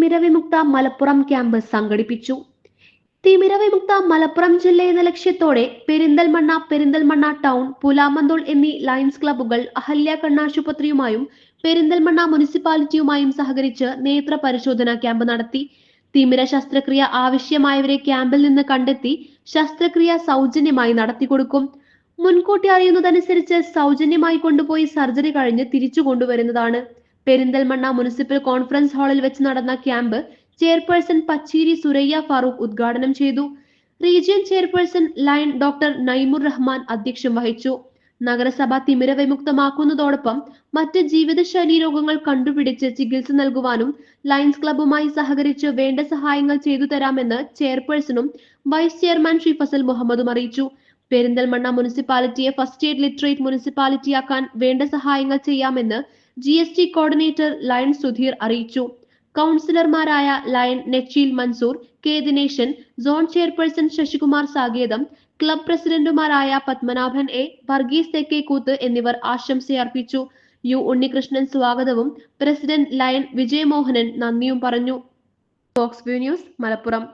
തിമിരവിമുക്ത Malappuram camp സംഘടിപ്പിച്ചു. തിമിരവിമുക്ത മലപ്പുറം ജില്ല എന്ന ലക്ഷ്യത്തോടെ പെരിന്തൽമണ്ണ ടൗൺ, പുലാമന്തോൾ എന്നീ ലയൺസ് ക്ലബ്ബുകൾ അഹല്യ കണ്ണാശുപത്രിയുമായും പെരിന്തൽമണ്ണ മുനിസിപ്പാലിറ്റിയുമായും സഹകരിച്ച് നേത്ര പരിശോധനാ ക്യാമ്പ് നടത്തി. തിമിര ശസ്ത്രക്രിയ ആവശ്യമായവരെ ക്യാമ്പിൽ നിന്ന് കണ്ടെത്തി ശസ്ത്രക്രിയ സൗജന്യമായി നടത്തിക്കൊടുക്കും. മുൻകൂട്ടി അറിയുന്നതനുസരിച്ച് സൗജന്യമായി കൊണ്ടുപോയി സർജറി കഴിഞ്ഞ് തിരിച്ചു കൊണ്ടുവരുന്നതാണ്. പെരിന്തൽമണ്ണ മുനിസിപ്പൽ കോൺഫറൻസ് ഹാളിൽ വെച്ച് നടന്ന ക്യാമ്പ് ചെയർപേഴ്സൺ പച്ചീരി സുരയ്യ ഫാറൂഖ് ഉദ്ഘാടനം ചെയ്തു. Region chairperson lion doctor Naimur Rahman അധ്യക്ഷം വഹിച്ചു. നഗരസഭ തിമിര വിമുക്തമാക്കുന്നതോടൊപ്പം മറ്റ് ജീവിതശൈലി രോഗങ്ങൾ കണ്ടുപിടിച്ച് ചികിത്സ നൽകുവാനും ലയൺസ് ക്ലബ്ബുമായി സഹകരിച്ച് വേണ്ട സഹായങ്ങൾ ചെയ്തു തരാമെന്ന് ചെയർപേഴ്സണും വൈസ് ചെയർമാൻ ശ്രീ ഫസൽ മുഹമ്മദും അറിയിച്ചു. പെരിന്തൽമണ്ണ മുനിസിപ്പാലിറ്റിയെ ഫസ്റ്റ് എയ്ഡ് ലിറ്ററേറ്റ് മുനിസിപ്പാലിറ്റിയാക്കാൻ വേണ്ട സഹായങ്ങൾ ചെയ്യാമെന്ന് GST കോർഡിനേറ്റർ ലയൺ സുധീർ അറിയിച്ചു. കൗൺസിലർമാരായ lion Necheel Mansoor, K Dineshan, zone chairperson Sasikumar Saketham, club പ്രസിഡന്റുമാരായ പത്മനാഭൻ A, വർഗീസ് തെക്കേക്കൂത്ത് എന്നിവർ ആശംസയർപ്പിച്ചു. U ഉണ്ണികൃഷ്ണൻ സ്വാഗതവും പ്രസിഡന്റ് ലയൺ വിജയമോഹനൻ നന്ദിയും പറഞ്ഞു. Fox view news, Malappuram.